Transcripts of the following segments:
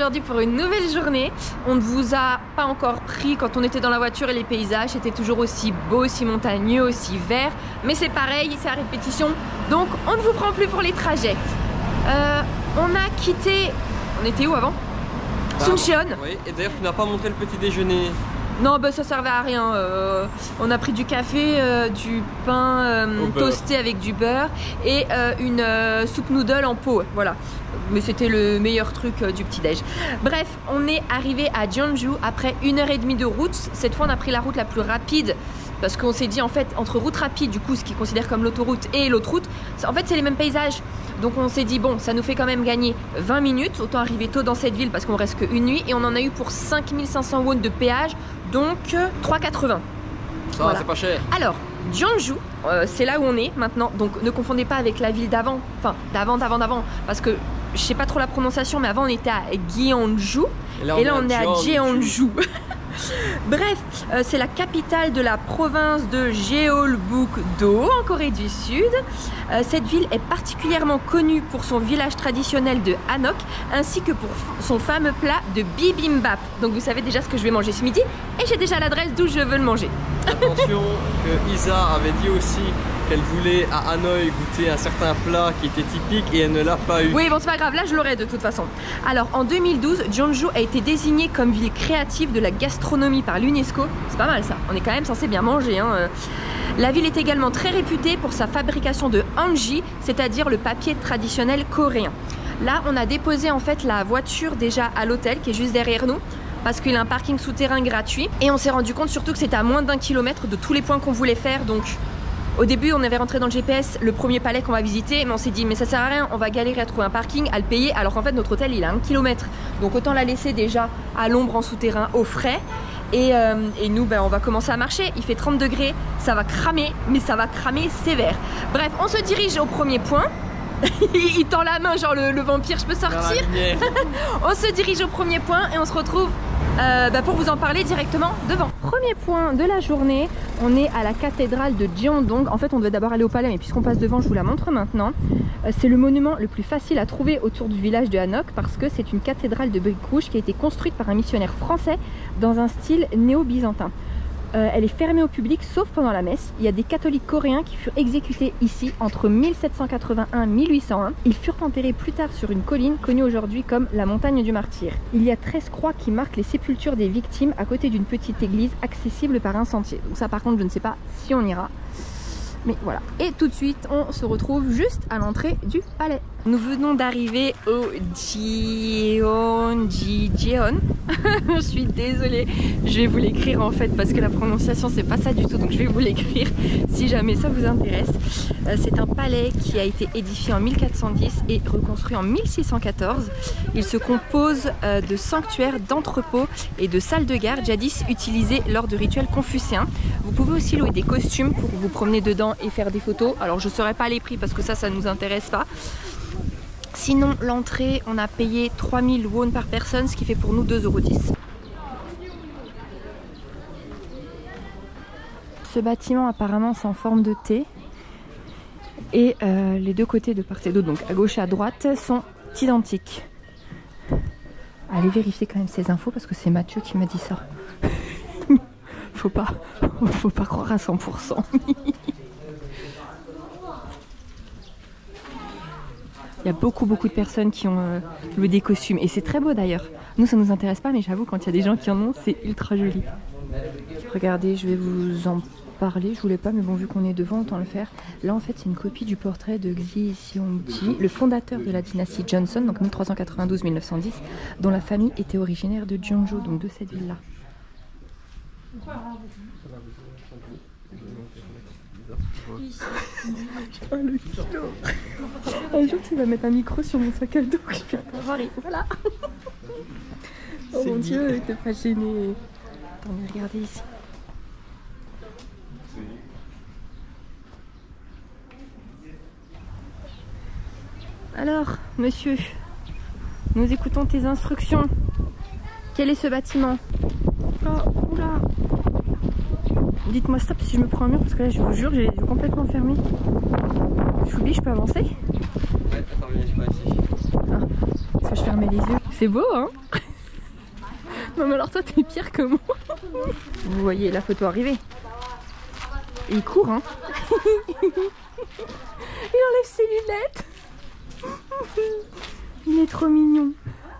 aujourd'hui pour une nouvelle journée. On ne vous a pas encore pris quand on était dans la voiture et les paysages étaient toujours aussi beaux, aussi montagneux, aussi verts. Mais c'est pareil, c'est à répétition. Donc on ne vous prend plus pour les trajets. On a quitté... On était où avant? Suncheon. Oui, et d'ailleurs tu n'as pas montré le petit déjeuner. Non, bah ça servait à rien. On a pris du café, du pain toasté avec du beurre et une soupe noodle en pot. Voilà. Mais c'était le meilleur truc du petit-déj. Bref, on est arrivé à Jeonju après 1h30 de route. Cette fois, on a pris la route la plus rapide. Parce qu'on s'est dit, en fait, entre route rapide, du coup, ce qu'ils considèrent comme l'autoroute et l'autre route, en fait, c'est les mêmes paysages. Donc, on s'est dit, bon, ça nous fait quand même gagner 20 minutes. Autant arriver tôt dans cette ville parce qu'on reste qu'une nuit. Et on en a eu pour 5500 won de péage, donc 3,80. Ça va, c'est pas cher. Alors, Jeonju, c'est là où on est maintenant. Donc, ne confondez pas avec la ville d'avant. Enfin, d'avant. Parce que je sais pas trop la prononciation, mais avant, on était à Gyeongju. Et là, on est à Jeonju. Bref, c'est la capitale de la province de Jeolbuk-do en Corée du Sud. Cette ville est particulièrement connue pour son village traditionnel de Hanok ainsi que pour son fameux plat de bibimbap. Donc vous savez déjà ce que je vais manger ce midi et j'ai déjà l'adresse d'où je veux le manger. Attention que Isa avait dit aussi qu'elle voulait à Hanoï goûter un certain plat qui était typique et elle ne l'a pas eu. Oui, bon c'est pas grave, là je l'aurai de toute façon. Alors en 2012, Jeonju a été désignée comme ville créative de la gastronomie par l'UNESCO. C'est pas mal ça, on est quand même censé bien manger hein. La ville est également très réputée pour sa fabrication de hanji, c'est-à-dire le papier traditionnel coréen. Là on a déposé en fait la voiture déjà à l'hôtel qui est juste derrière nous, parce qu'il a un parking souterrain gratuit et on s'est rendu compte surtout que c'était à moins d'1 kilomètre de tous les points qu'on voulait faire. Donc au début on avait rentré dans le GPS le premier palais qu'on va visiter, mais on s'est dit mais ça sert à rien, on va galérer à trouver un parking, à le payer, alors qu'en fait notre hôtel il a 1 kilomètre. Donc autant la laisser déjà à l'ombre en souterrain au frais. Et nous ben, on va commencer à marcher, il fait 30 degrés, ça va cramer, mais ça va cramer sévère. Bref, on se dirige au premier point. Il tend la main genre le vampire, je peux sortir. On se dirige au premier point et on se retrouve pour vous en parler directement devant. Premier point de la journée, on est à la cathédrale de Jeongdong. En fait on devait d'abord aller au palais, mais puisqu'on passe devant je vous la montre maintenant. C'est le monument le plus facile à trouver autour du village de Hanok parce que c'est une cathédrale de briques rouges qui a été construite par un missionnaire français dans un style néo-byzantin. Elle est fermée au public sauf pendant la messe. Il y a des catholiques coréens qui furent exécutés ici entre 1781 et 1801. Ils furent enterrés plus tard sur une colline connue aujourd'hui comme la montagne du martyr. Il y a 13 croix qui marquent les sépultures des victimes à côté d'une petite église accessible par un sentier. Donc ça par contre je ne sais pas si on ira. Mais voilà. Et tout de suite on se retrouve juste à l'entrée du palais. Nous venons d'arriver au Jeon. Je suis désolée, je vais vous l'écrire en fait parce que la prononciation c'est pas ça du tout, donc je vais vous l'écrire si jamais ça vous intéresse. C'est un palais qui a été édifié en 1410 et reconstruit en 1614. Il se compose de sanctuaires, d'entrepôts et de salles de garde jadis utilisées lors de rituels confucéens. Vous pouvez aussi louer des costumes pour vous promener dedans et faire des photos. Alors je ne saurais pas les prix parce que ça nous intéresse pas. Sinon l'entrée on a payé 3000 won par personne, ce qui fait pour nous 2,10 €. Ce bâtiment apparemment c'est en forme de T et les deux côtés de part et d'autre, donc à gauche et à droite, sont identiques. Allez vérifier quand même ces infos parce que c'est Mathieu qui m'a dit ça. Faut pas croire à 100%. Il y a beaucoup de personnes qui ont loué des costumes et c'est très beau d'ailleurs. Nous ça nous intéresse pas, mais j'avoue quand il y a des gens qui en ont, c'est ultra joli. Regardez, je vais vous en parler, je voulais pas mais bon vu qu'on est devant autant le faire. Là en fait c'est une copie du portrait de Lee Seong-ji, le fondateur de la dynastie Johnson, donc 1392-1910, dont la famille était originaire de Jeonju, donc de cette ville là. Oh le kilo. Un jour tu vas mettre un micro sur mon sac à dos que je vais pas voir et voilà. Oh mon dieu, t'es pas gêné. Attends, regardez ici. Alors, monsieur, nous écoutons tes instructions. Quel est ce bâtiment? Oh, oula. Dites-moi stop si je me prends un mur parce que là je vous jure j'ai les yeux complètement fermés. J'oublie, je peux avancer? Ouais, attends, viens, je vais ici. Ah, parce que je fermais les yeux. C'est beau hein? Non mais alors toi t'es pire que moi. Vous voyez la photo arriver. Et il court hein. Il enlève ses lunettes. Il est trop mignon.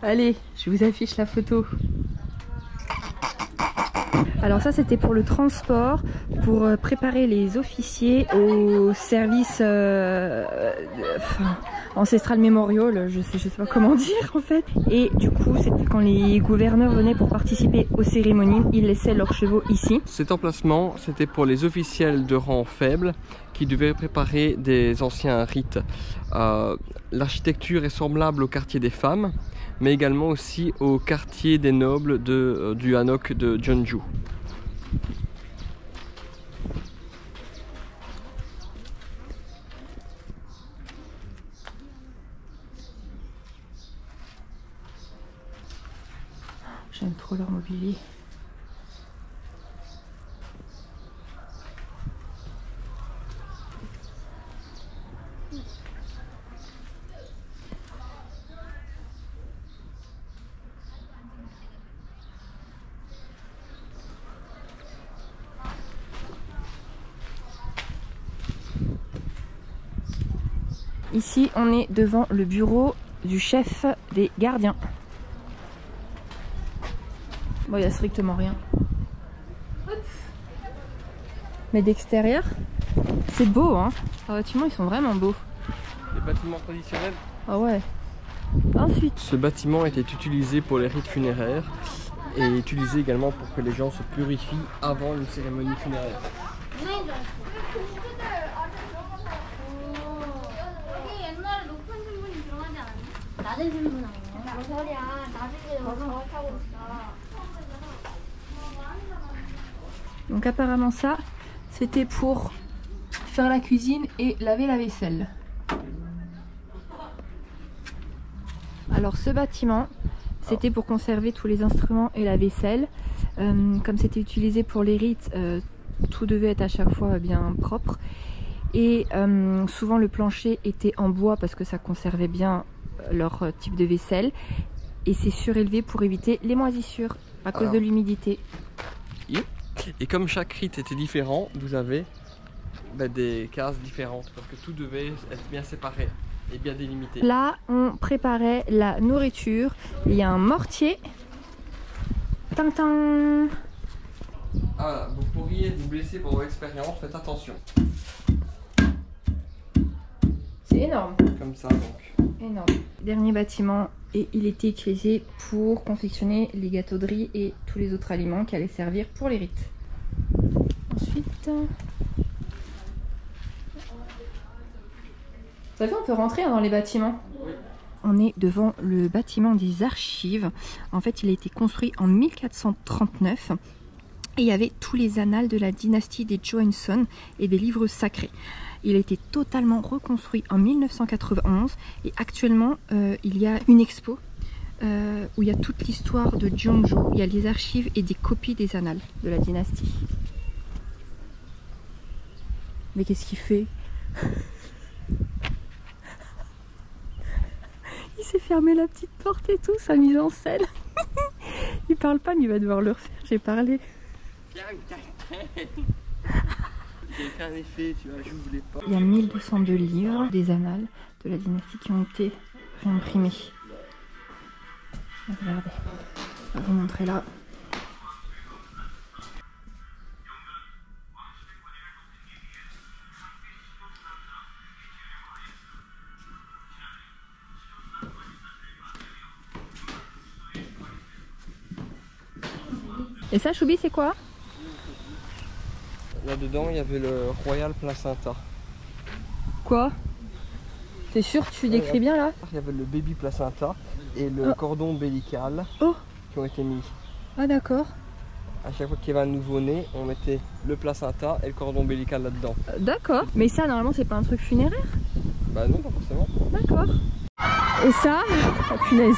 Allez, je vous affiche la photo. Alors ça c'était pour le transport, pour préparer les officiers au service ancestral mémorial, je sais pas comment dire en fait. Et du coup c'était quand les gouverneurs venaient pour participer aux cérémonies, ils laissaient leurs chevaux ici. Cet emplacement c'était pour les officiels de rang faible qui devaient préparer des anciens rites. L'architecture est semblable au quartier des femmes, mais également aussi au quartier des nobles du Hanok de Jeonju. J'aime trop leur mobilier. Ici, on est devant le bureau du chef des gardiens. Bon, il n'y a strictement rien. Mais d'extérieur, c'est beau, hein. Les bâtiments, ils sont vraiment beaux. Les bâtiments traditionnels. Ah ouais. Ensuite. Ce bâtiment était utilisé pour les rites funéraires et utilisé également pour que les gens se purifient avant une cérémonie funéraire. Donc apparemment ça, c'était pour faire la cuisine et laver la vaisselle. Alors ce bâtiment, c'était pour conserver tous les instruments et la vaisselle. Comme c'était utilisé pour les rites, tout devait être à chaque fois bien propre. Et souvent le plancher était en bois parce que ça conservait bien leur type de vaisselle. Et c'est surélevé pour éviter les moisissures à cause de l'humidité. Et comme chaque rite était différent, vous avez des cases différentes parce que tout devait être bien séparé et bien délimité. Là, on préparait la nourriture. Il y a un mortier. Tintin. Ah, vous pourriez vous blesser pendant l'expérience, faites attention. C'est énorme. Comme ça donc. Énorme. Dernier bâtiment, et il était utilisé pour confectionner les gâteaux de riz et tous les autres aliments qui allaient servir pour les rites. Ensuite, vous savez, on peut rentrer dans les bâtiments. Oui. On est devant le bâtiment des archives. En fait, il a été construit en 1439 et il y avait tous les annales de la dynastie des Joseon et des livres sacrés. Il a été totalement reconstruit en 1991 et actuellement il y a une expo où il y a toute l'histoire de Jeonju. Il y a les archives et des copies des annales de la dynastie. Mais qu'est-ce qu'il fait? Il s'est fermé la petite porte et tout, sa mise en scène. Il parle pas mais il va devoir le refaire, j'ai parlé. J'ai fait un effet, tu vois, je voulais pas. Il y a 1202 livres des annales de la dynastie qui ont été réimprimés. Regardez, je vais vous montrer là. Et ça, Choubi, c'est quoi? Là-dedans, il y avait le Royal Placenta. Quoi? T'es sûr que tu décris bien là? Il y avait le Baby Placenta et le cordon ombilical qui ont été mis. Ah d'accord. À chaque fois qu'il y avait un nouveau-né, on mettait le placenta et le cordon ombilical là-dedans. D'accord. Mais ça, normalement, c'est pas un truc funéraire? Bah non, pas forcément. D'accord. Et ça, oh punaise.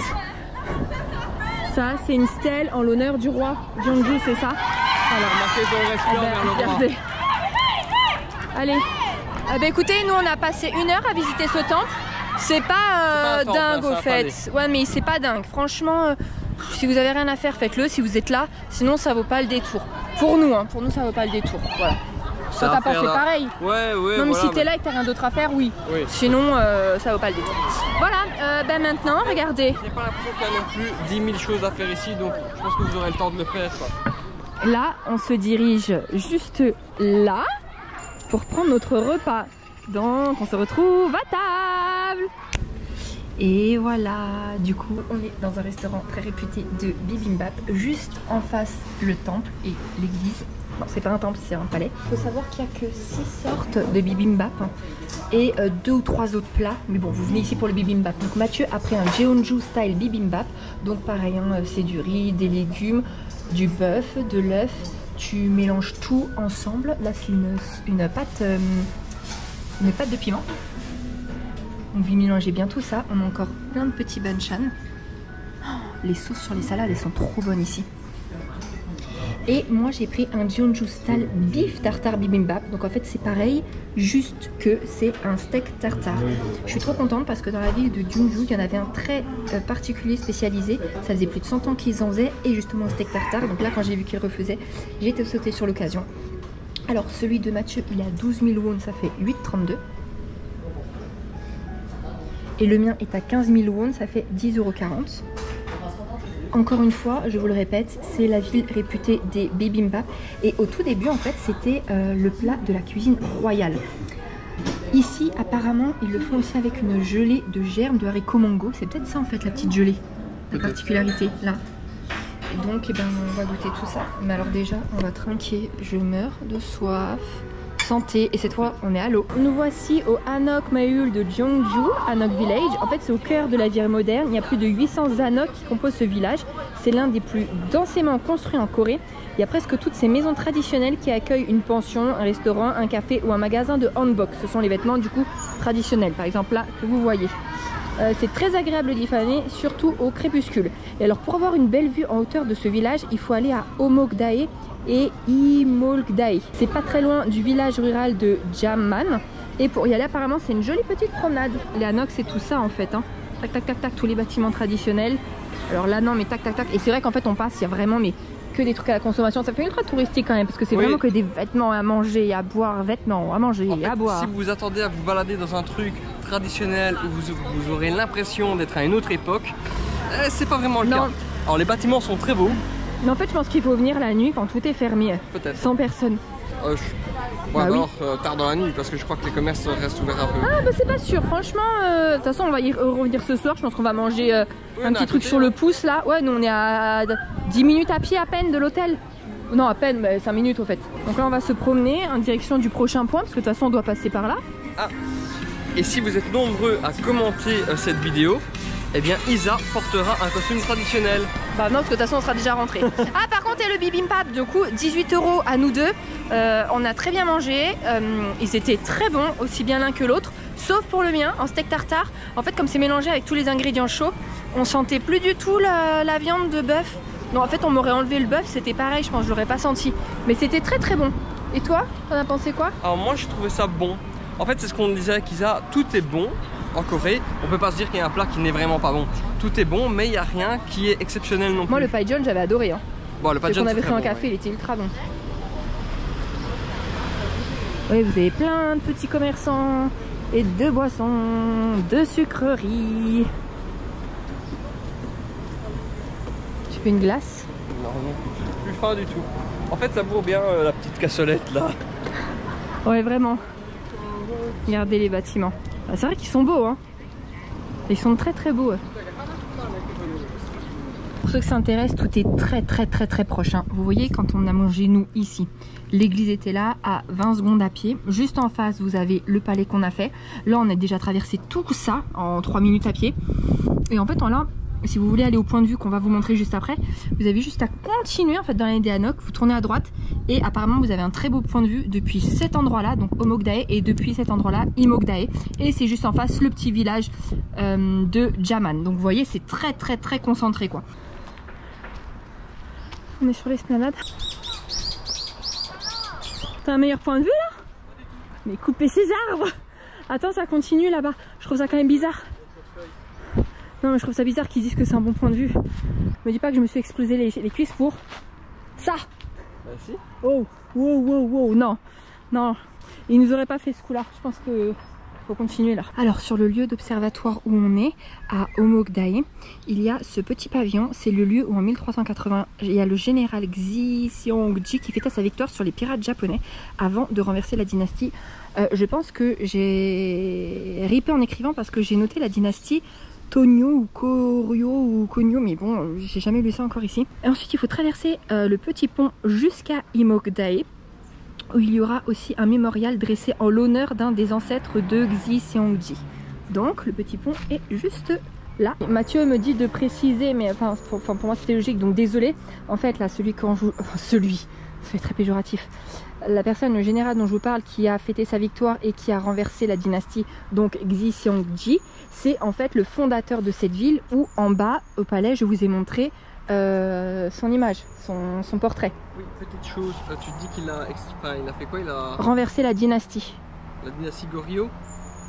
Ça, c'est une stèle en l'honneur du roi Jeonju, c'est ça? Alors, marquez ton respect vers le roi. Regardez. Allez. Bah écoutez, nous on a passé 1 heure à visiter ce temple. C'est pas dingue au fait. Ouais, mais c'est pas dingue. Franchement, Si vous avez rien à faire, faites-le si vous êtes là. Sinon, ça vaut pas le détour. Pour nous, hein, pour nous, ça vaut pas le détour. Voilà. Toi, t'as pensé pareil? Ouais. Non, mais si t'es là et que t'as rien d'autre à faire, oui. Sinon, ça vaut pas le détour. Voilà, ben maintenant, regardez. J'ai pas l'impression qu'il y a non plus 10 000 choses à faire ici, donc je pense que vous aurez le temps de le faire, quoi. Là, on se dirige juste là pour prendre notre repas. Donc, on se retrouve à table. Et voilà, du coup, on est dans un restaurant très réputé de bibimbap, juste en face le temple et l'église. Non, c'est pas un temple, c'est un palais. Il faut savoir qu'il n'y a que 6 sortes de bibimbap et 2 ou 3 autres plats. Mais bon, vous venez ici pour le bibimbap. Donc Mathieu a pris un Jeonju style bibimbap. Donc pareil, hein, c'est du riz, des légumes, du bœuf, de l'œuf. Tu mélanges tout ensemble. Là, c'est une pâte de piment. On va mélanger bien tout ça. On a encore plein de petits banchan. Oh, les sauces sur les salades, elles sont trop bonnes ici. Et moi j'ai pris un Jeonju style beef tartare bibimbap. Donc en fait c'est pareil, juste que c'est un steak tartare. Je suis trop contente parce que dans la ville de Jeonju, il y en avait un très particulier spécialisé. Ça faisait plus de 100 ans qu'ils en faisaient et justement un steak tartare. Donc là quand j'ai vu qu'ils refaisaient, j'ai été sautée sur l'occasion. Alors celui de Mathieu il est à 12 000 won, ça fait 8,32 €. Et le mien est à 15 000 won, ça fait 10,40 €. Encore une fois, je vous le répète, c'est la ville réputée des bibimbap. Et au tout début, en fait, c'était le plat de la cuisine royale. Ici, apparemment, ils le font aussi avec une gelée de germes de haricots mango. C'est peut-être ça, en fait, la petite gelée. La particularité, là. Et donc, eh ben, on va goûter tout ça. Mais alors déjà, on va trinquer. Je meurs de soif. Santé, et cette fois on est à l'eau. Nous voici au Hanok Maeul de Jeonju, Hanok Village. En fait c'est au cœur de la ville moderne, il y a plus de 800 Hanok qui composent ce village. C'est l'un des plus densément construits en Corée. Il y a presque toutes ces maisons traditionnelles qui accueillent une pension, un restaurant, un café ou un magasin de hanbok. Ce sont les vêtements du coup traditionnels, par exemple là que vous voyez. C'est très agréable d'y faner, surtout au crépuscule. Et alors pour avoir une belle vue en hauteur de ce village, il faut aller à Omokdae et Imolkdae. C'est pas très loin du village rural de Jamman. Et pour y aller apparemment c'est une jolie petite promenade. Les Hanok c'est tout ça en fait, hein. Tac tac tac tac, tous les bâtiments traditionnels. Alors là non mais tac tac tac. Et c'est vrai qu'en fait on passe, il y a vraiment mais que des trucs à la consommation. Ça fait ultra touristique quand même parce que c'est vraiment que des vêtements à manger, à boire, vêtements à manger, en fait, à boire. Si vous vous attendez à vous balader dans un truc traditionnel où vous aurez l'impression d'être à une autre époque, c'est pas vraiment le cas. Alors les bâtiments sont très beaux. Mais en fait je pense qu'il faut venir la nuit quand tout est fermé. Peut-être. Sans personne. Bah alors tard dans la nuit parce que je crois que les commerces restent ouverts un peu. Ah bah c'est pas sûr, franchement, de toute façon on va y revenir ce soir, je pense qu'on va manger un petit truc sur le pouce là. Ouais, nous on est à 10 minutes à pied à peine de l'hôtel. Non à peine, mais 5 minutes au fait. Donc là on va se promener en direction du prochain point parce que de toute façon on doit passer par là. Ah. Et si vous êtes nombreux à commenter cette vidéo, eh bien Isa portera un costume traditionnel. Bah non parce que de toute façon on sera déjà rentré. Ah par contre et le bibimbap du coup 18 € à nous deux. On a très bien mangé, ils étaient très bons, aussi bien l'un que l'autre. Sauf pour le mien, en steak tartare. En fait comme c'est mélangé avec tous les ingrédients chauds, on sentait plus du tout la viande de bœuf. Non en fait on m'aurait enlevé le bœuf, c'était pareil, je pense je l'aurais pas senti. Mais c'était très très bon. Et toi, t'en as pensé quoi? Alors moi j'ai trouvé ça bon. En fait c'est ce qu'on disait avec Isa, tout est bon. En Corée, on peut pas se dire qu'il y a un plat qui n'est vraiment pas bon. Tout est bon, mais il n'y a rien qui est exceptionnel non plus. Moi, le paejeon, j'avais adoré. Hein. Bon, le paejeon, on avait pris un café, il était ultra bon. Oui, vous avez plein de petits commerçants et de boissons, de sucreries. Tu veux une glace? Non, plus faim du tout. En fait, ça bourre bien la petite cassolette là. Ouais, vraiment. Regardez les bâtiments. Ah, c'est vrai qu'ils sont beaux, hein. Ils sont très très beaux. Pour ceux qui s'intéressent, tout est très proche. Hein. Vous voyez, quand on a mangé nous ici, l'église était là à 20 secondes à pied. Juste en face, vous avez le palais qu'on a fait. Là, on a déjà traversé tout ça en 3 minutes à pied. Et en fait, là, si vous voulez aller au point de vue qu'on va vous montrer juste après, vous avez juste à continuer en fait dans l'allée des Hanok, vous tournez à droite et apparemment vous avez un très beau point de vue depuis cet endroit là, donc Omokdae, et depuis cet endroit là, Imolkdae, et c'est juste en face le petit village de Jamman. Donc vous voyez c'est très concentré quoi. On est sur l'esplanade. T'as un meilleur point de vue là? Mais coupez ces arbres! Attends, ça continue là-bas, je trouve ça quand même bizarre. Non mais je trouve ça bizarre qu'ils disent que c'est un bon point de vue. Me dis pas que je me suis explosé les cuisses pour ça. Bah si. Oh, wow, wow, wow, non, non, ils nous auraient pas fait ce coup-là. Je pense que faut continuer là. Alors sur le lieu d'observatoire où on est, à Omokdae, il y a ce petit pavillon. C'est le lieu où en 1380, il y a le général Xi Seongji qui fêta sa victoire sur les pirates japonais avant de renverser la dynastie. Je pense que j'ai ripé en écrivant parce que j'ai noté la dynastie Tonyo ou Koryo ou Konyo, mais bon, j'ai jamais lu ça encore ici. Et ensuite, il faut traverser le petit pont jusqu'à Imokdae, où il y aura aussi un mémorial dressé en l'honneur d'un des ancêtres de Xi Seongji. Donc, le petit pont est juste là. Mathieu me dit de préciser, mais enfin, pour moi c'était logique, donc désolé. En fait, là, celui quand je... Enfin, celui, ça fait très péjoratif. La personne, le général dont je vous parle, qui a fêté sa victoire et qui a renversé la dynastie, donc Xi Seongji, c'est en fait le fondateur de cette ville où en bas, au palais, je vous ai montré son image, son portrait. Oui, petite chose, tu te dis qu'il a, il a fait quoi? Il a renversé la dynastie. La dynastie Goryeo.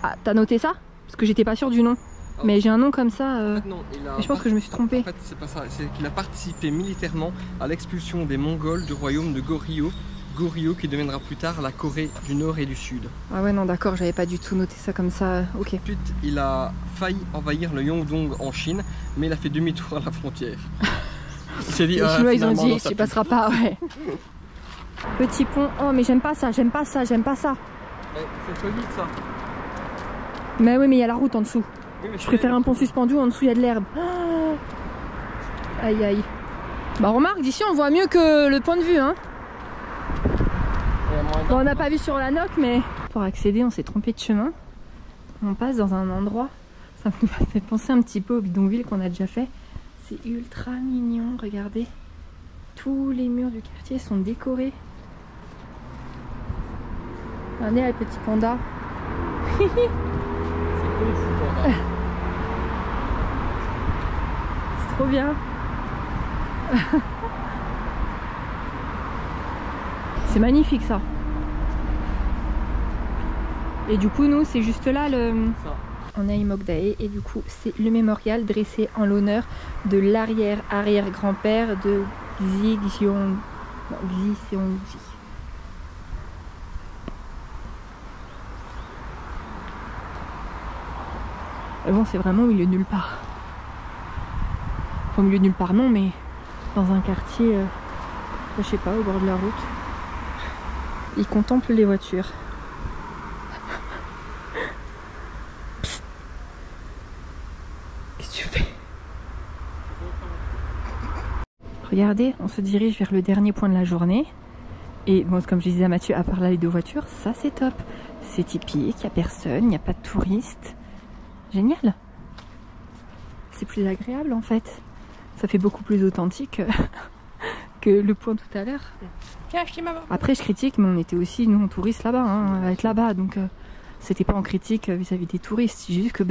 Ah, t'as noté ça? Parce que j'étais pas sûre du nom. Ah, mais j'ai un nom comme ça. En fait, non, mais je pense que je me suis trompée. En fait, c'est pas ça. C'est qu'il a participé militairement à l'expulsion des Mongols du royaume de Goryeo. Goryeo qui deviendra plus tard la Corée du Nord et du Sud. Ah ouais, non, d'accord, j'avais pas du tout noté ça comme ça. Ok. Ensuite, il a failli envahir le Yongdong en Chine, mais il a fait demi-tour à la frontière. Il s'est dit, les Chinois, ils ont dit, tu passeras pas, ouais. Petit pont. Oh, mais j'aime pas ça, j'aime pas ça, j'aime pas ça. C'est solide ça. Mais oui, mais il y a la route en dessous. Oui, je préfère un pont suspendu, en dessous il y a de l'herbe. Oh, aïe aïe. Bah remarque, d'ici on voit mieux que le point de vue, hein. Bon, on n'a pas vu sur la noc, mais pour accéder, on s'est trompé de chemin. On passe dans un endroit, ça me fait penser un petit peu au bidonville qu'on a déjà fait. C'est ultra mignon, regardez. Tous les murs du quartier sont décorés. Regardez le petit panda. C'est cool ce panda. C'est trop bien. C'est magnifique ça. Et du coup nous c'est juste là on est à Imokdae et du coup c'est le mémorial dressé en l'honneur de l'arrière-arrière-grand-père de Xi Seongji. Et bon, c'est vraiment au milieu de nulle part. Enfin, au milieu de nulle part non, mais dans un quartier, je sais pas, au bord de la route. Il contemple les voitures. Qu'est-ce que tu fais? Regardez, on se dirige vers le dernier point de la journée. Et bon, comme je disais à Mathieu, à part là les deux voitures, ça c'est top. C'est typique, il n'y a personne, il n'y a pas de touristes. Génial. C'est plus agréable en fait. Ça fait beaucoup plus authentique que le point tout à l'heure. Après je critique, mais on était aussi nous en touristes là-bas, hein, à être là-bas, donc c'était pas en critique vis-à-vis des touristes. C'est juste que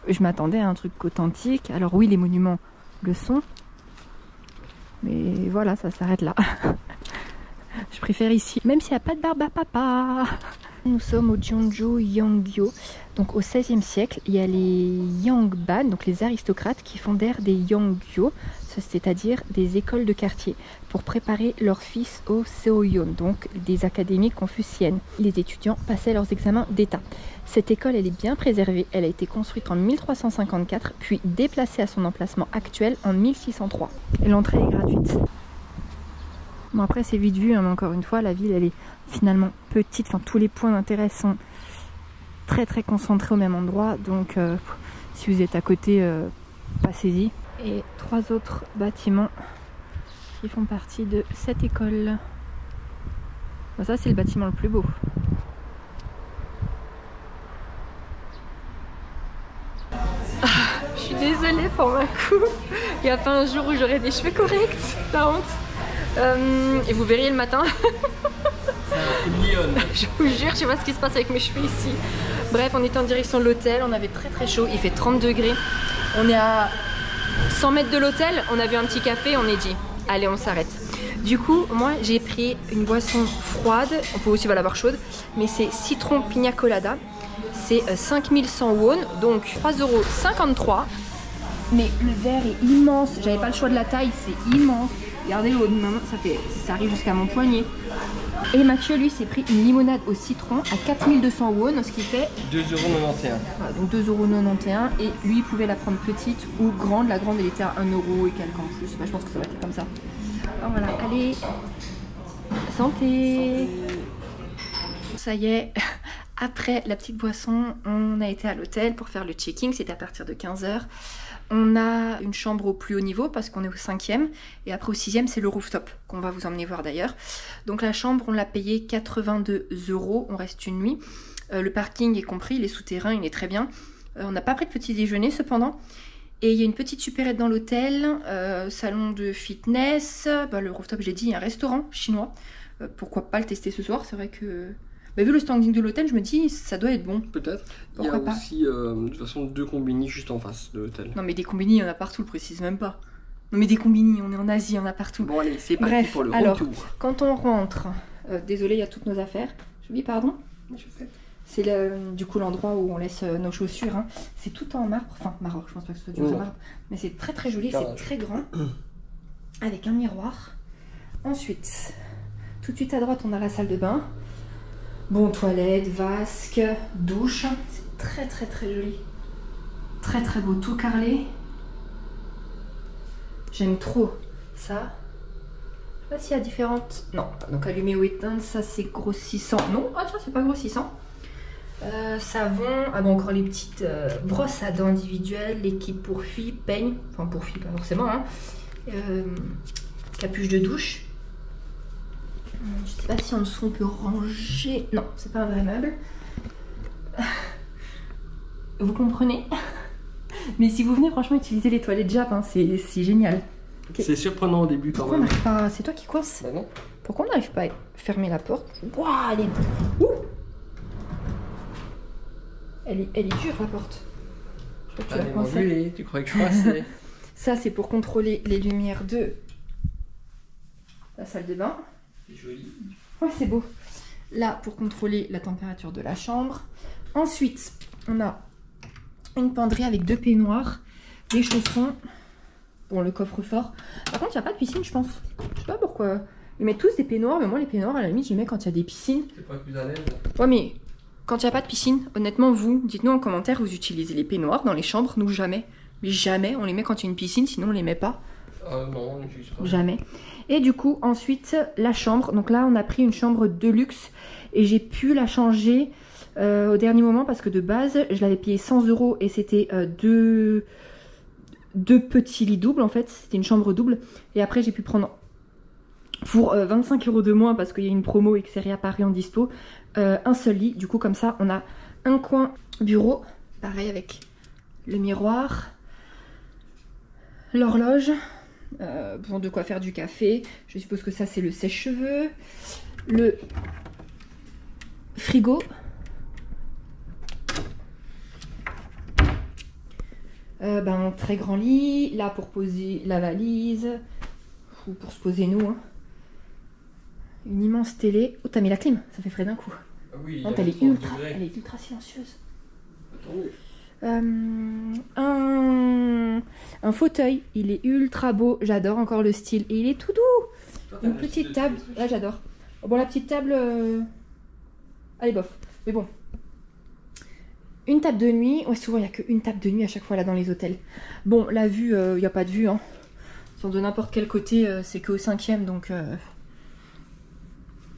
je m'attendais à un truc authentique. Alors oui, les monuments le sont, mais voilà, ça s'arrête là. Je préfère ici, même s'il n'y a pas de barbe à papa. Nous sommes au Jeonju Yongyo. Donc au XVIe siècle, il y a les Yangban, donc les aristocrates qui fondèrent des Yongyo, c'est-à-dire des écoles de quartier, pour préparer leurs fils au Seoyeon, donc des académies confuciennes. Les étudiants passaient leurs examens d'état. Cette école, elle est bien préservée. Elle a été construite en 1354, puis déplacée à son emplacement actuel en 1603. Et l'entrée est gratuite. Bon, après c'est vite vu, hein, mais encore une fois la ville elle est finalement petite, enfin tous les points d'intérêt sont très très concentrés au même endroit, donc si vous êtes à côté, passez-y. Et trois autres bâtiments qui font partie de cette école. Bon, ça c'est le bâtiment le plus beau. Je suis désolée pour ma coupe, il n'y a pas un jour où j'aurai des cheveux corrects, la honte. Et vous verriez le matin. Je vous jure, je sais pas ce qui se passe avec mes cheveux ici. Bref, on était en direction de l'hôtel, on avait très très chaud, il fait 30 degrés. On est à 100 mètres de l'hôtel, on a vu un petit café, on est dit, allez on s'arrête. Du coup, moi j'ai pris une boisson froide, on peut aussi l'avoir chaude, mais c'est citron pina colada. C'est 5100 won, donc 3,53 €. Mais le verre est immense. J'avais pas le choix de la taille, c'est immense. Regardez le haut de ma main, ça arrive jusqu'à mon poignet. Et Mathieu, lui, s'est pris une limonade au citron à 4200 won, ce qui fait 2,91 €. Voilà, donc 2,91 €. Et lui, il pouvait la prendre petite ou grande. La grande, elle était à 1 € et quelques en plus. Bah, je pense que ça va être comme ça. Alors voilà, allez. Santé. Ça y est, après la petite boisson, on a été à l'hôtel pour faire le check-in. C'était à partir de 15 h. On a une chambre au plus haut niveau parce qu'on est au 5e. Et après au 6e, c'est le rooftop qu'on va vous emmener voir d'ailleurs. Donc la chambre, on l'a payé 82 €. On reste une nuit. Le parking est compris, il est souterrain, il est très bien. On n'a pas pris de petit déjeuner cependant. Et il y a une petite supérette dans l'hôtel, salon de fitness. Bah, le rooftop, j'ai dit, il y a un restaurant chinois. Pourquoi pas le tester ce soir? C'est vrai que... Bah, vu le standing de l'hôtel, je me dis ça doit être bon. Peut-être. Il y Pourquoi a pas aussi de toute façon 2 combini juste en face de l'hôtel. Non mais des combini, il y en a partout, le précise même pas. Non mais des combini, on est en Asie, il y en a partout. Bon allez, c'est parti. Bref, pour le alors, retour. quand on rentre, désolé, il y a toutes nos affaires. Je dis pardon. C'est du coup l'endroit où on laisse nos chaussures. Hein. C'est tout en marbre, enfin marbre, je pense pas que ce soit du vrai marbre, mais c'est très très joli, c'est très grand, avec un miroir. Ensuite, tout de suite à droite, on a la salle de bain. Bon, toilette, vasque, douche. C'est très très très joli. Très très beau, tout carrelé. J'aime trop ça. Je sais pas s'il y a différentes... Non, donc allumé ou éteindre, ça c'est grossissant. Non, ah tiens, c'est pas grossissant. Savon, ah bon, encore les petites brosses à dents individuelles, les kits pour filles, peigne, enfin pour filles pas forcément, hein. Capuche de douche. Je sais pas si en dessous on peut ranger. Non, c'est pas un vrai meuble. Vous comprenez? Mais si vous venez, franchement, utiliser les toilettes Jap, hein, c'est génial. Okay. C'est surprenant au début quand Pourquoi même. on n'arrive pas... C'est toi qui coince? Bah non. Pourquoi on n'arrive pas à fermer la porte? Waouh, elle est... Ouh, elle est dure la porte. Je crois que tu l'as coincée. Tu croyais que je passais? Ça, c'est pour contrôler les lumières de la salle de bain. C'est joli. Ouais, c'est beau. Là, pour contrôler la température de la chambre. Ensuite, on a une penderie avec 2 peignoirs, des chaussons. Bon, le coffre-fort. Par contre, il n'y a pas de piscine, je pense. Je sais pas pourquoi. Ils mettent tous des peignoirs, mais moi, les peignoirs, à la limite, je les mets quand il y a des piscines. T'es pas plus à l'aise? Ouais, mais quand il n'y a pas de piscine, honnêtement, vous, dites-nous en commentaire, vous utilisez les peignoirs dans les chambres? Nous, jamais. Mais jamais. On les met quand il y a une piscine, sinon on les met pas. Non, on n'utilise pas. Jamais. Et du coup, ensuite, la chambre. Donc là, on a pris une chambre de luxe et j'ai pu la changer au dernier moment parce que de base, je l'avais payé 100 € et c'était deux petits lits doubles en fait. C'était une chambre double. Et après, j'ai pu prendre pour 25 € de moins parce qu'il y a une promo et que c'est réapparu en dispo. Un seul lit. Du coup, comme ça, on a un coin bureau. Pareil avec le miroir, l'horloge. Bon, de quoi faire du café. Je suppose que ça c'est le sèche-cheveux. Le frigo. Un très grand lit. Là pour poser la valise. Ou pour se poser nous. Hein. Une immense télé. Oh, t'as mis la clim, ça fait frais d'un coup. Ah oui, non, elle est ultra silencieuse. Attendez. Un fauteuil, il est ultra beau, j'adore encore le style et il est tout doux. Toi, une petite table, là j'adore. Bon, la petite table, allez bof, mais bon. Une table de nuit, ouais, souvent il n'y a qu'une table de nuit à chaque fois là dans les hôtels. Bon, la vue, il n'y a pas de vue, hein. Sur de n'importe quel côté, c'est qu'au 5e, donc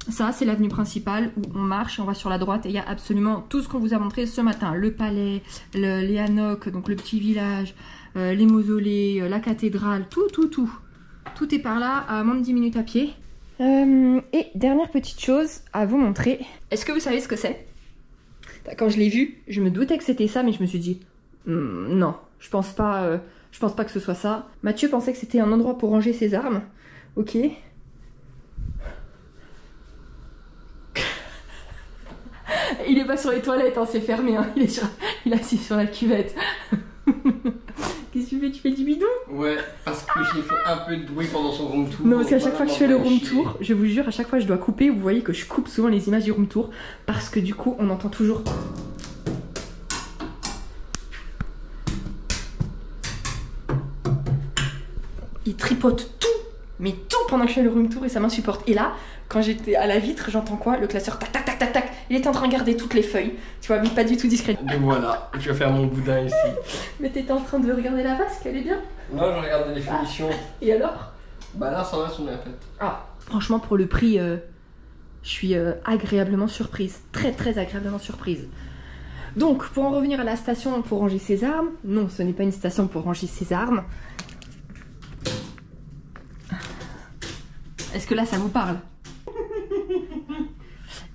ça c'est l'avenue principale où on marche, on va sur la droite et il y a absolument tout ce qu'on vous a montré ce matin. Le palais, les hanoks, donc le petit village, les mausolées, la cathédrale, tout. Tout est par là, à moins de 10 minutes à pied. Et dernière petite chose à vous montrer. Est-ce que vous savez ce que c'est? Quand je l'ai vu, je me doutais que c'était ça, mais je me suis dit, non, je pense pas que ce soit ça. Mathieu pensait que c'était un endroit pour ranger ses armes. Ok. Il est pas sur les toilettes, hein, c'est fermé, hein. Il est assis sur la cuvette. Qu'est-ce que tu fais? Tu fais du bidon? Ouais, parce que j'ai fait un peu de bruit pendant son room tour. Non, parce qu'à chaque fois que je fais le room tour, je vous jure, à chaque fois je dois couper. Vous voyez que je coupe souvent les images du room tour parce que du coup on entend toujours. tripote tout, mais tout pendant que je fais le room tour et ça m'insupporte. Et là, quand j'étais à la vitre, j'entends quoi? Le classeur tac tac tac tac tac. Il était en train de garder toutes les feuilles, tu vois, mais pas du tout discret. Et voilà, je vais faire mon boudin ici. Mais t'étais en train de regarder la vasque, elle est bien? Non, je regarde les finitions. Et alors? Bah là, ça va, sont bien faites. Ah, franchement, pour le prix, je suis agréablement surprise. Très très agréablement surprise. Donc, pour en revenir à la station pour ranger ses armes, non, ce n'est pas une station pour ranger ses armes. Est-ce que là, ça vous parle?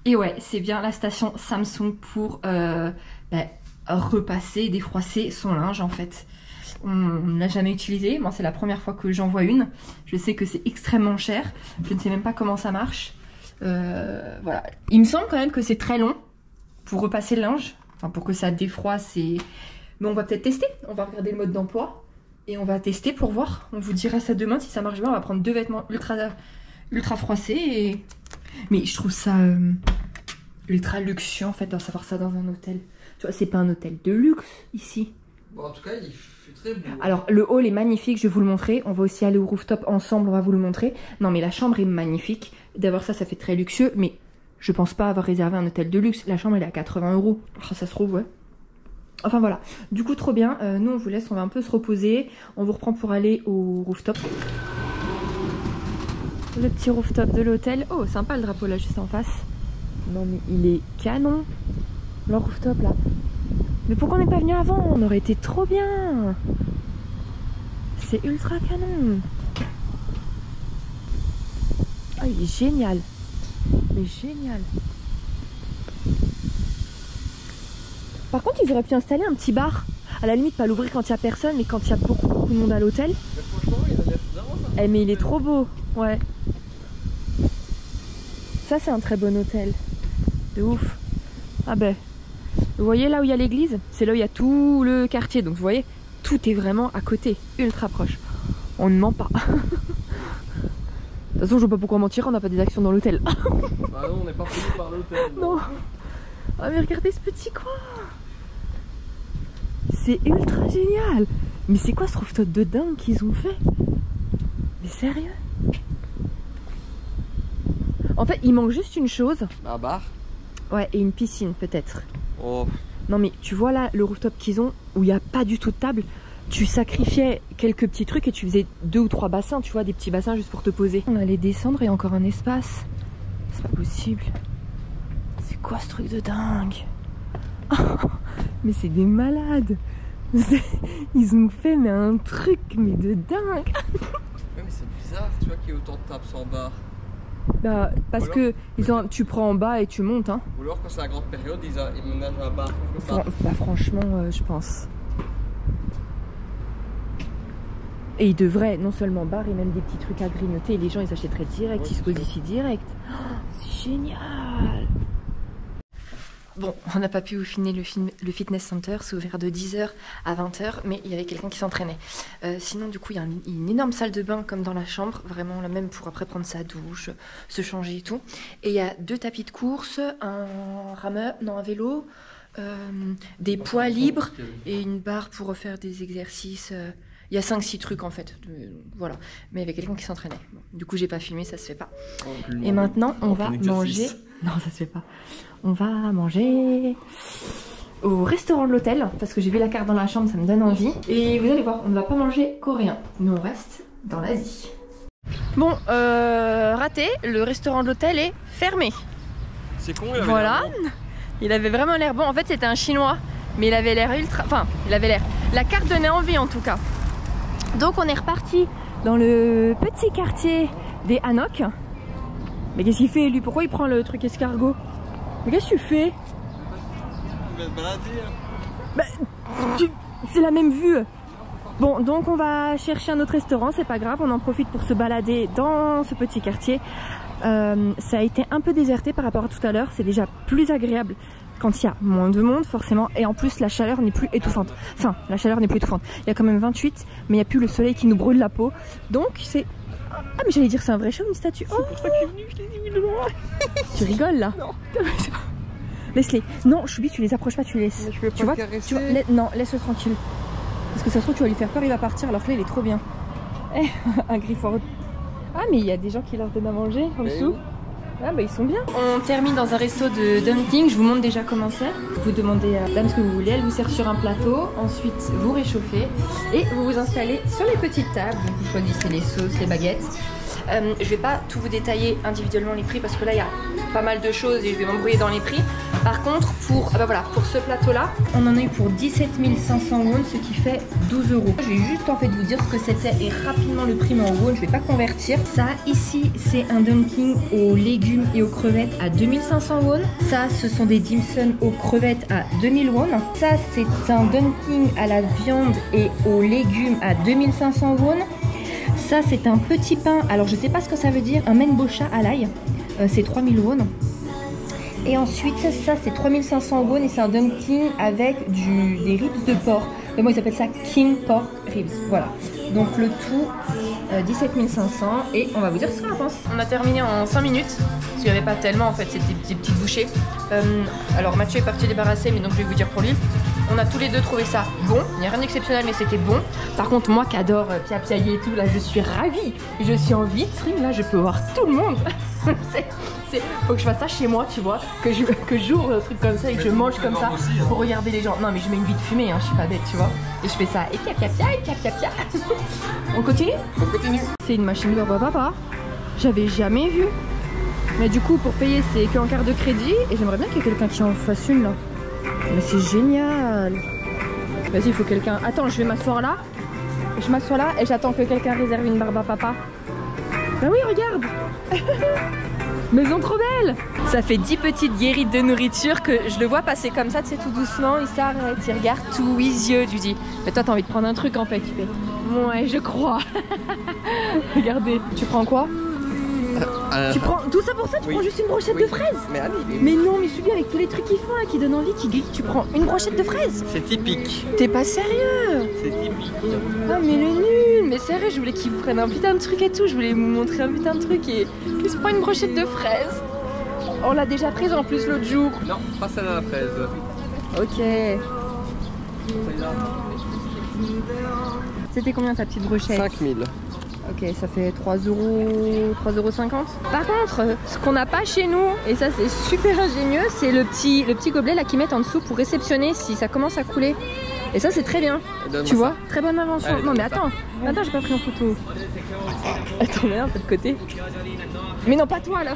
Et ouais, c'est bien la station Samsung pour repasser, défroisser son linge en fait. On ne l'a jamais utilisé, moi c'est la première fois que j'en vois une. Je sais que c'est extrêmement cher, je ne sais même pas comment ça marche. Voilà. Il me semble quand même que c'est très long pour repasser le linge, enfin pour que ça défroisse et... Mais on va peut-être tester, on va regarder le mode d'emploi et on va tester pour voir. On vous dira ça demain si ça marche bien, on va prendre 2 vêtements ultra froissés et... Mais je trouve ça ultra luxueux en fait d'en savoir ça dans un hôtel. Tu vois, c'est pas un hôtel de luxe ici. Bon, en tout cas, il fait très beau. Alors, le hall est magnifique, je vais vous le montrer. On va aussi aller au rooftop ensemble, on va vous le montrer. Non, mais la chambre est magnifique. D'avoir ça, ça fait très luxueux, mais je pense pas avoir réservé un hôtel de luxe. La chambre, elle est à 80 €. Oh, ça se trouve, ouais. Enfin, voilà. Du coup, trop bien. Nous, on vous laisse, on va un peu se reposer. On vous reprend pour aller au rooftop. Le petit rooftop de l'hôtel. Oh, sympa le drapeau là, juste en face. Non, mais il est canon. Le rooftop là. Mais pourquoi on n'est pas venu avant? On aurait été trop bien. C'est ultra canon. Ah, il est génial. Mais génial. Par contre, ils auraient pu installer un petit bar. À la limite, pas l'ouvrir quand il n'y a personne, mais quand il y a beaucoup de monde à l'hôtel. Mais franchement, il a l'air vraiment sympa. Eh, mais il est trop beau. Ouais. Ça, c'est un très bon hôtel. De ouf. Ah ben. Vous voyez là où il y a l'église? C'est là où il y a tout le quartier. Donc vous voyez, tout est vraiment à côté, ultra proche. On ne ment pas. De toute façon, je vois pas pourquoi mentir, on n'a pas des actions dans l'hôtel. Bah non, on n'est pas fini par l'hôtel. Non. Ah mais regardez ce petit coin. C'est ultra génial. Mais c'est quoi ce rooftop de dingue qu'ils ont fait? Mais sérieux? En fait, il manque juste une chose. Un bar? Ouais, et une piscine peut-être. Oh. Non mais tu vois là, le rooftop qu'ils ont, où il n'y a pas du tout de table, tu sacrifiais quelques petits trucs et tu faisais 2 ou 3 bassins, tu vois, des petits bassins juste pour te poser. On allait descendre et encore un espace. C'est pas possible. C'est quoi ce truc de dingue? Mais c'est des malades. Ils ont fait mais un truc mais de dingue. Ouais, mais c'est bizarre, tu vois, qu'il y ait autant de tables sans bar. Bah, parce que tu prends en bas et tu montes, hein. Ou alors quand c'est la grande période, ils ménagent un bar. Bah franchement, je pense. Et ils devraient non seulement bar et même des petits trucs à grignoter. Et les gens ils achèteraient direct, ouais, ils se posent ici direct. Oh, c'est génial. Bon, on n'a pas pu vous filmer le fitness center, c'est ouvert de 10h à 20h, mais il y avait quelqu'un qui s'entraînait. Sinon, du coup, il y a une énorme salle de bain comme dans la chambre, vraiment la même pour après prendre sa douche, se changer et tout. Et il y a 2 tapis de course, un rameur, non, un vélo, des poids libres et une barre pour refaire des exercices. Il y a 5-6 trucs en fait, voilà. Mais il y avait quelqu'un qui s'entraînait. Bon, du coup, j'ai pas filmé, ça se fait pas. Et maintenant, on va manger. Non, ça se fait pas. On va manger au restaurant de l'hôtel parce que j'ai vu la carte dans la chambre, ça me donne envie. Et vous allez voir, on ne va pas manger coréen. Nous, on reste dans l'Asie. Bon, raté. Le restaurant de l'hôtel est fermé. C'est con, il avait voilà. l'air bon. Il avait vraiment l'air bon. En fait, c'était un chinois, mais il avait l'air ultra. Enfin, il avait l'air. La carte donnait envie en tout cas. Donc, on est reparti dans le petit quartier des Hanok. Mais qu'est-ce qu'il fait lui? Pourquoi il prend le truc escargot? Mais qu'est-ce que tu fais? Il va se balader. Bah, c'est la même vue. Bon, donc on va chercher un autre restaurant, c'est pas grave, on en profite pour se balader dans ce petit quartier. Ça a été un peu déserté par rapport à tout à l'heure, c'est déjà plus agréable quand il y a moins de monde forcément, et en plus la chaleur n'est plus étouffante. Enfin, la chaleur n'est plus étouffante. Il y a quand même 28, mais il n'y a plus le soleil qui nous brûle la peau. Donc c'est... Ah mais j'allais dire c'est un vrai chat ou une statue? Oh, C'est pour ça qu'il est venu, je l'ai dit, de loin. tu rigoles là? Non. Laisse-les. Non, Choubi, tu les approches pas, tu laisses. Mais je peux pas tu vois, caresser. tu vois, non, laisse-le tranquille. Parce que ça se trouve, tu vas lui faire peur, il va partir, alors que là, il est trop bien. Un griffoir. Ah, mais il y a des gens qui leur donnent à manger en dessous. Ah bah ils sont bien. On termine dans un resto de dumpling, je vous montre déjà comment c'est. Vous demandez à dame ce que vous voulez, elle vous sert sur un plateau, ensuite vous réchauffez et vous vous installez sur les petites tables. Donc vous choisissez les sauces, les baguettes. Je vais pas tout vous détailler individuellement les prix parce que là il y a pas mal de choses et je vais m'embrouiller dans les prix. Par contre pour, pour ce plateau là, on en a eu pour 17 500 won, ce qui fait 12 €. Je vais juste en fait vous dire ce que c'était et rapidement le prix mais en won, je vais pas convertir. Ça ici c'est un dumpling aux légumes et aux crevettes à 2500 won. Ça ce sont des dim sum aux crevettes à 2000 won. Ça c'est un dumpling à la viande et aux légumes à 2500 won. Ça c'est un petit pain, alors je sais pas ce que ça veut dire, un menbocha à l'ail, c'est 3000 won. Et ensuite ça c'est 3500 won et c'est un dumpling avec des ribs de porc. Mais moi ils appellent ça King Pork Ribs, voilà. Donc le tout 17 500 et on va vous dire ce qu'on en pense. On a terminé en 5 minutes, parce qu'il n'y avait pas tellement en fait, c'était des petites bouchées. Alors Mathieu est parti débarrasser mais donc je vais vous dire pour lui. On a tous les deux trouvé ça bon, il n'y a rien d'exceptionnel mais c'était bon. Par contre moi qui adore piapiailler et tout, là je suis ravie. Je suis en vitrine, là je peux voir tout le monde. Faut que je fasse ça chez moi, tu vois, que j'ouvre un truc comme ça et que je mange comme ça pour regarder les gens. Non mais je mets une vie de fumée, hein, je suis pas bête, tu vois. Et je fais ça et piapia et piapia. On continue? On continue. C'est une machine de papa. J'avais jamais vu. Mais du coup pour payer c'est qu'en carte de crédit et j'aimerais bien qu'il y ait quelqu'un qui en fasse une là. Mais c'est génial. Vas-y, il faut quelqu'un. Attends, je vais m'asseoir là. Je m'assois là et j'attends que quelqu'un réserve une barbe à papa. Bah oui, regarde. Maison trop belle. Ça fait 10 petites guérites de nourriture que je le vois passer comme ça, tu sais, tout doucement. Il s'arrête, il regarde tout, yeux. Je lui dis, mais toi, t'as envie de prendre un truc en fait. Il fait, ouais, je crois. Regardez. Tu prends quoi? Tu prends tout ça pour ça? Tu prends juste une brochette de fraises? Mais non, mais celui avec tous les trucs qu'ils font là, qui donnent envie, qui grillent, tu prends une brochette de fraises? C'est typique. T'es pas sérieux? C'est typique. Ah mais le nul. Mais sérieux, je voulais qu'ils prennent un putain de truc et tout. Je voulais vous montrer un putain de truc et il se prend une brochette de fraises. On l'a déjà prise en plus l'autre jour. Non, pas celle à la fraise. Ok. C'était combien ta petite brochette? 5000. Ok, ça fait 3,50 €. Par contre, ce qu'on n'a pas chez nous, et ça c'est super ingénieux, c'est le petit gobelet là qu'ils mettent en dessous pour réceptionner si ça commence à couler. Et ça c'est très bien. Tu vois, très bonne invention. Allez, non mais attends, j'ai pas pris en photo. Attends, mais un peu de côté. Mais non, pas toi là.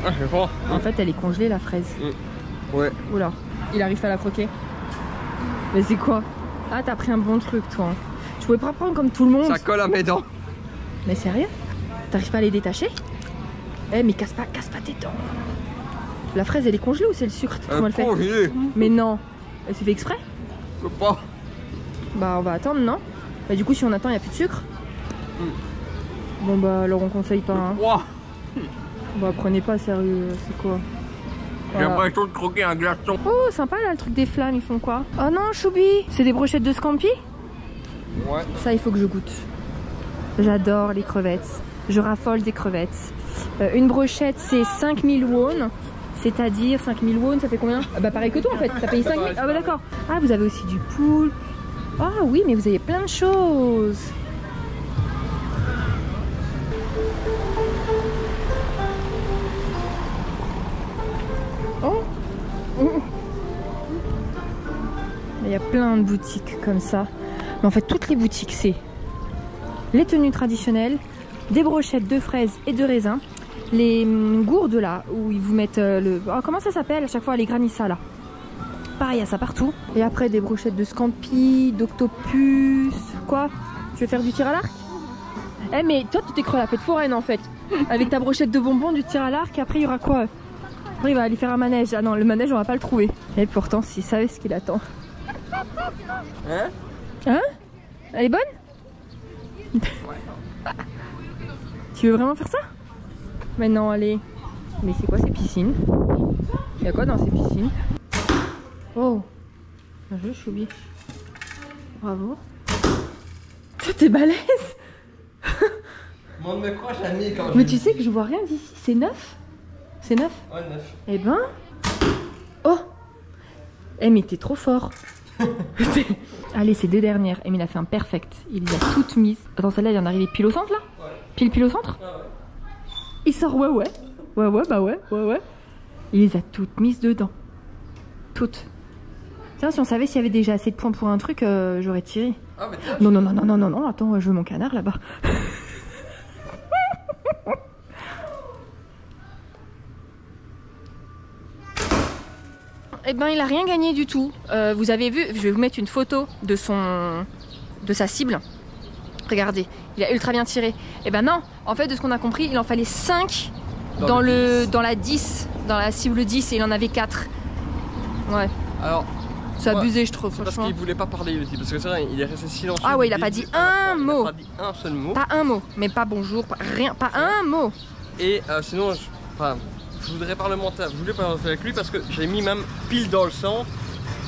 Ah, je crois. En fait, elle est congelée la fraise. Ouais. Oula, il arrive pas à la croquer. Mais c'est quoi? Ah, t'as pris un bon truc toi. Tu pouvais pas prendre comme tout le monde. Ça colle à mes dents. Mais sérieux? T'arrives pas à les détacher? Eh mais casse pas tes dents. La fraise elle est congelée ou c'est le sucre? Comment elle fait? Mais non. Elle s'est fait exprès? Je peux pas. Bah on va attendre, non? Bah du coup si on attend il n'y a plus de sucre? Bon bah alors on conseille pas hein. Bah prenez pas sérieux, c'est quoi? J'ai l'impression de croquer un glaçon. Oh sympa là le truc des flammes, ils font quoi? Oh non Choubi, c'est des brochettes de scampi? Ouais. Ça il faut que je goûte. J'adore les crevettes. Je raffole des crevettes. Une brochette c'est 5000 won. C'est-à-dire 5000 won, ça fait combien? Ah bah pareil que toi en fait, t'as payé 5000. Ah bah d'accord. Ah vous avez aussi du poulpe. Ah oui mais vous avez plein de choses. Oh. Il y a plein de boutiques comme ça. Mais en fait toutes les boutiques c'est les tenues traditionnelles, des brochettes de fraises et de raisins, les gourdes là où ils vous mettent oh, comment ça s'appelle à chaque fois, les granissas là. Pareil, il y a ça partout. Et après des brochettes de scampi, d'octopus. Quoi? Tu veux faire du tir à l'arc? Eh mais toi tu t'es cru à la fête foraine en fait. Avec ta brochette de bonbons, du tir à l'arc, après il y aura quoi? Après il va aller faire un manège. Ah non, le manège on va pas le trouver. Et pourtant s'il savait ce qu'il attend. Hein? Hein? Elle est bonne? Tu veux vraiment faire ça? Mais non, allez. Mais c'est quoi ces piscines? Il y a quoi dans ces piscines? Oh, un jeu Choubi. Bravo. T'es balèze. Moi, me crois jamais quand mais tu sais que je vois rien d'ici. C'est neuf? C'est neuf? Ouais, neuf. Eh ben. Oh. Eh mais t'es trop fort. Allez, ces 2 dernières. Emile a fait un perfect. Il les a toutes mises. Attends, celle-là, il vient d'arriver pile au centre là? Ouais. Pile au centre? Ah ouais. Il sort ouais. Il les a toutes mises dedans. Toutes. Tiens, si on savait s'il y avait déjà assez de points pour un truc, j'aurais tiré. Ah, mais tiens, non, attends, je veux mon canard là-bas. Eh ben, il a rien gagné du tout. Vous avez vu, je vais vous mettre une photo de sa cible. Regardez, il a ultra bien tiré. Eh ben non, en fait, de ce qu'on a compris, il en fallait 5 dans la 10, dans la cible 10, et il en avait 4. Ouais. Alors, c'est abusé, je trouve. Parce qu'il voulait pas parler aussi, parce que c'est vrai, il est resté silencieux. Ah ouais, il a pas dit un mot. Il a pas dit un seul mot. Pas un mot, mais pas bonjour, pas rien, pas un mot. Et sinon, je voudrais parlementer avec lui parce que j'ai mis même pile dans le centre,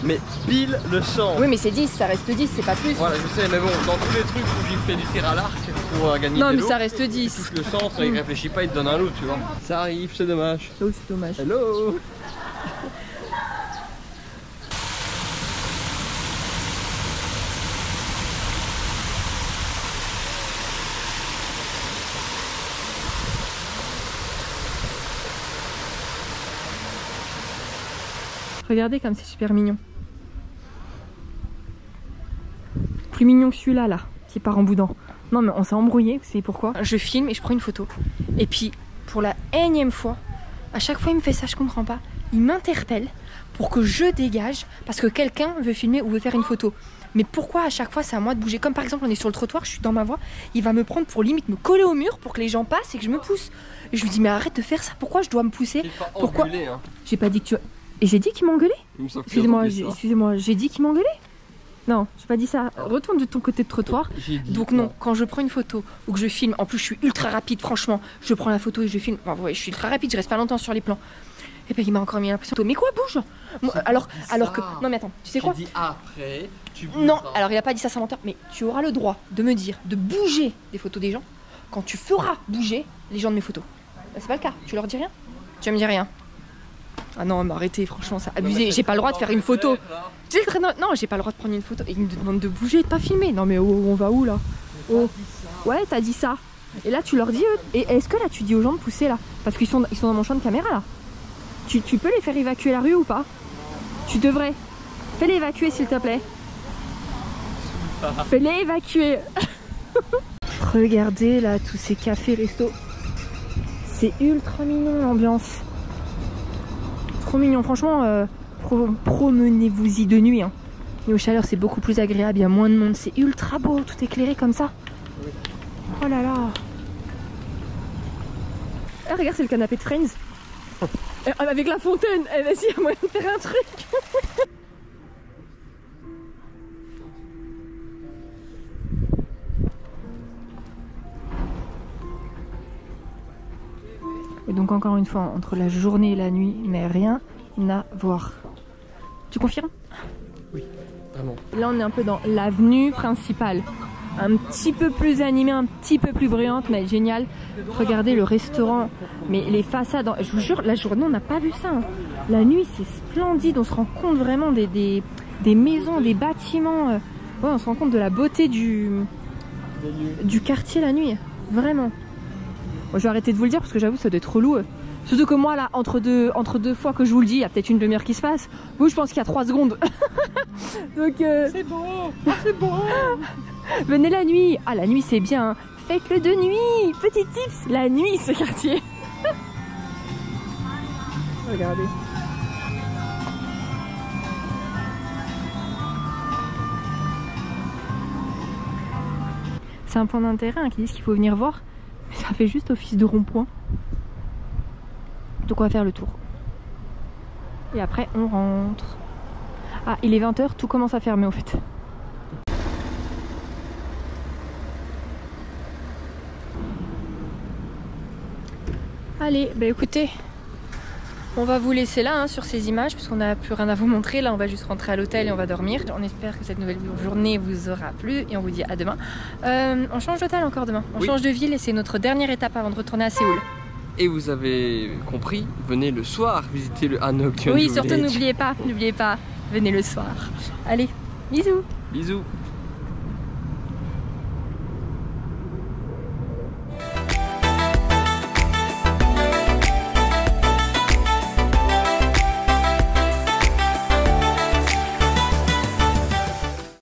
mais pile le centre. Oui, mais c'est 10, ça reste 10, c'est pas plus. Voilà, je sais, mais bon, dans tous les trucs où j'ai fait du tir à l'arc pour gagner non, des mais lots, ça reste 10. Il touche le centre et il réfléchit pas, il te donne un lot, tu vois. Ça arrive, c'est dommage. Oh, c'est dommage. Hello. Regardez comme c'est super mignon. Plus mignon que celui-là, là, qui part en boudin. Non, mais on s'est embrouillé, vous savez pourquoi? Je filme et je prends une photo. Et puis, pour la énième fois, à chaque fois il me fait ça, je comprends pas. Il m'interpelle pour que je dégage parce que quelqu'un veut filmer ou veut faire une photo. Mais pourquoi à chaque fois c'est à moi de bouger? Comme par exemple, on est sur le trottoir, je suis dans ma voie, il va me prendre pour limite me coller au mur pour que les gens passent et que je me pousse. Et je lui dis, mais arrête de faire ça, pourquoi je dois me pousser? Pourquoi? Hein. J'ai pas dit que tu... Et j'ai dit qu'il m'engueulait? Excusez-moi, j'ai dit qu'il m'engueulait? Non, j'ai pas dit ça. Retourne de ton côté de trottoir. Donc non, quand je prends une photo ou que je filme, en plus je suis ultra rapide, franchement, je prends la photo et je filme. Enfin, ouais, je suis ultra rapide, je reste pas longtemps sur les plans. Et ben il m'a encore mis l'impression. Mais quoi, bouge? Alors que... Non mais attends, tu sais quoi? Dit après, tu non, alors il a pas dit ça, c'est menteur, mais tu auras le droit de me dire, de bouger des photos des gens quand tu feras bouger les gens de mes photos. C'est pas le cas, tu leur dis rien? Tu me dis rien? Ah non, mais arrêtez, franchement, ça abusé. J'ai pas le droit de faire une photo. Non, j'ai pas le droit de prendre une photo. Il me demande de bouger et de pas filmer. Non, mais oh, on va où là? Oh. Ouais, t'as dit ça. Et là, tu leur dis. Et est-ce que là, tu dis aux gens de pousser là? Parce qu'ils sont dans mon champ de caméra là. Tu peux les faire évacuer la rue ou pas? Tu devrais. Fais-les évacuer, s'il te plaît. Fais-les évacuer. Regardez là, tous ces cafés, restos. C'est ultra mignon l'ambiance. Trop mignon, franchement, promenez-vous-y de nuit. Hein. Et aux chaleurs, c'est beaucoup plus agréable, il y a moins de monde, c'est ultra beau, tout éclairé comme ça. Oui. Oh là là. Ah, regarde, c'est le canapé de Friends. Avec la fontaine. Eh, vas-y, il y a moyen de faire un truc. Et donc encore une fois, entre la journée et la nuit, mais rien à voir. Tu confirmes? Oui, vraiment. Là on est un peu dans l'avenue principale. Un petit peu plus animée, un petit peu plus bruyante, mais génial. Regardez le restaurant, mais les façades, je vous jure, la journée on n'a pas vu ça. Hein. La nuit c'est splendide, on se rend compte vraiment des maisons, des bâtiments. Ouais, on se rend compte de la beauté du quartier la nuit, vraiment. Moi, je vais arrêter de vous le dire parce que j'avoue ça doit être relou. Surtout que moi là, entre deux fois que je vous le dis, il y a peut-être une demi-heure qui se passe. Vous, je pense qu'il y a 3 secondes. Donc c'est beau, c'est beau. Venez la nuit. Ah, la nuit c'est bien. Hein. Faites-le de nuit. Petit tips, la nuit ce quartier. Regardez. C'est un point d'intérêt hein, qui disent qu'il faut venir voir. Ça fait juste office de rond-point. Donc on va faire le tour. Et après on rentre. Ah, il est 20 h, tout commence à fermer au fait. Allez, bah écoutez, on va vous laisser là hein, sur ces images parce qu'on n'a plus rien à vous montrer. Là on va juste rentrer à l'hôtel et on va dormir. On espère que cette nouvelle journée vous aura plu et on vous dit à demain. On change d'hôtel encore demain, on change de ville et c'est notre dernière étape avant de retourner à Séoul. Et vous avez compris, venez le soir visiter le Hanok. Oui, surtout n'oubliez pas, venez le soir. Allez, bisous. Bisous.